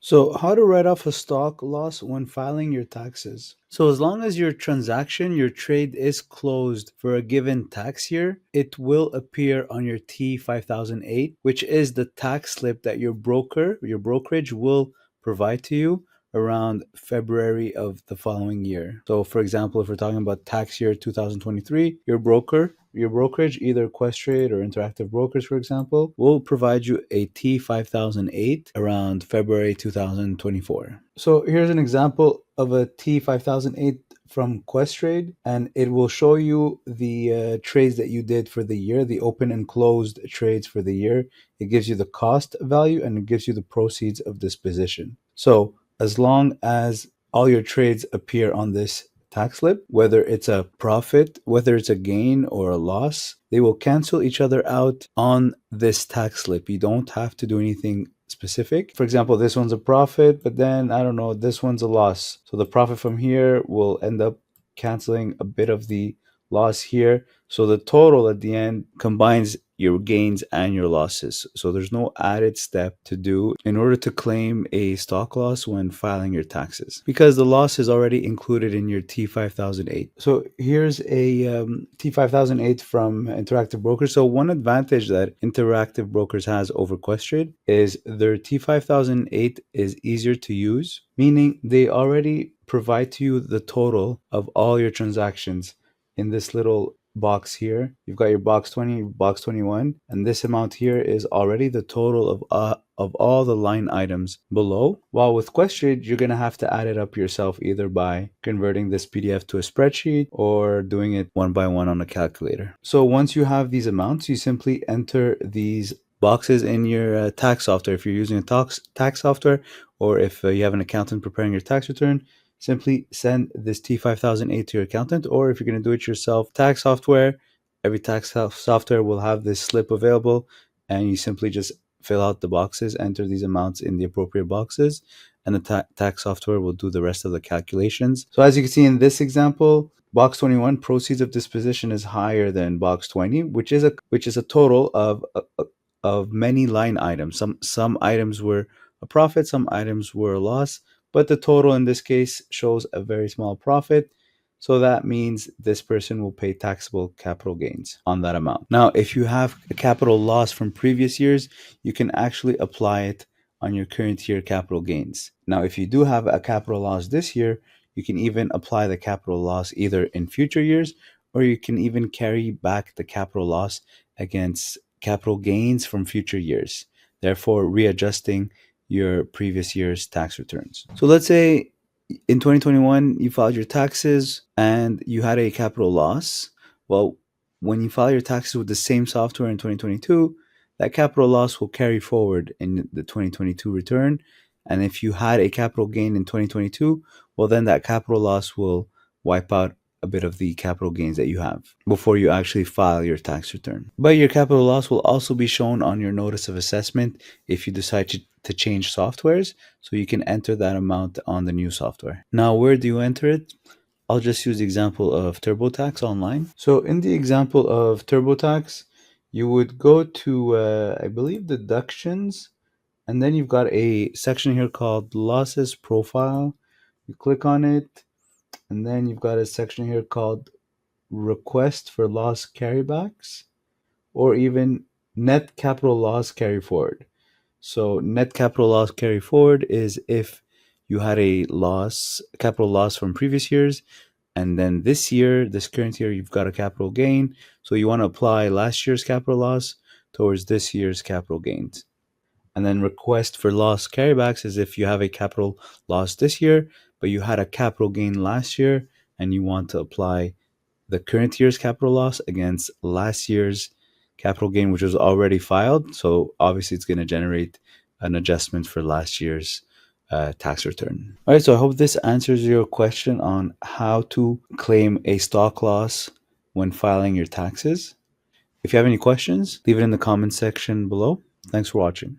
So, how to write off a stock loss when filing your taxes? So, as long as your transaction, your trade is closed for a given tax year, it will appear on your T5008, which is the tax slip that your brokerage will provide to you around February of the following year. So, for example, if we're talking about tax year 2023, your brokerage, either Questrade or Interactive Brokers, for example, will provide you a T5008 around February 2024. So here's an example of a T5008 from Questrade, and it will show you the trades that you did for the year, the open and closed trades for the year. It gives you the cost value and it gives you the proceeds of this position. So as long as all your trades appear on this tax slip, whether it's a profit, whether it's a gain or a loss, they will cancel each other out on this tax slip. You don't have to do anything specific. For example, this one's a profit, but then I don't know, this one's a loss. So the profit from here will end up canceling a bit of the loss here. So the total at the end combines your gains and your losses. So there's no added step to do in order to claim a stock loss when filing your taxes, because the loss is already included in your T5008. So here's a T5008 from Interactive Brokers. So one advantage that Interactive Brokers has over Questrade is their T5008 is easier to use, meaning they already provide to you the total of all your transactions in this little box here. You've got your box 20, box 21, and this amount here is already the total of all the line items below. While with Questrade, you're going to have to add it up yourself, either by converting this PDF to a spreadsheet or doing it one by one on a calculator. So once you have these amounts, you simply enter these boxes in your tax software. If you're using a tax software, or if you have an accountant preparing your tax return, simply send this T5008 to your accountant. Or if you're going to do it yourself, tax software, every tax software will have this slip available, and you simply just fill out the boxes, enter these amounts in the appropriate boxes, and the tax software will do the rest of the calculations. So as you can see in this example, box 21, proceeds of disposition, is higher than box 20, which is a total of many line items. Some items were a profit, some items were a loss, but the total in this case shows a very small profit. So that means this person will pay taxable capital gains on that amount. Now, if you have a capital loss from previous years, you can actually apply it on your current year capital gains. Now, if you do have a capital loss this year, you can even apply the capital loss either in future years, or you can even carry back the capital loss against capital gains from future years, therefore readjusting your previous year's tax returns. So let's say in 2021 you filed your taxes and you had a capital loss. Well, when you file your taxes with the same software in 2022, that capital loss will carry forward in the 2022 return. And if you had a capital gain in 2022, well, then that capital loss will wipe out a bit of the capital gains that you have before you actually file your tax return. But your capital loss will also be shown on your notice of assessment if you decide to change softwares, so you can enter that amount on the new software. Now, where do you enter it? I'll just use the example of TurboTax online. So in the example of TurboTax, you would go to, I believe, deductions, and then you've got a section here called losses profile. You click on it, and then you've got a section here called request for loss carrybacks, or even net capital loss carry forward. So net capital loss carry forward is if you had a capital loss from previous years, and then this current year, you've got a capital gain. So you want to apply last year's capital loss towards this year's capital gains. And then request for loss carrybacks is if you have a capital loss this year, but you had a capital gain last year, and you want to apply the current year's capital loss against last year's capital gain, which was already filed. So obviously it's going to generate an adjustment for last year's tax return. All right, so I hope this answers your question on how to claim a stock loss when filing your taxes. If you have any questions, leave it in the comment section below. Thanks for watching.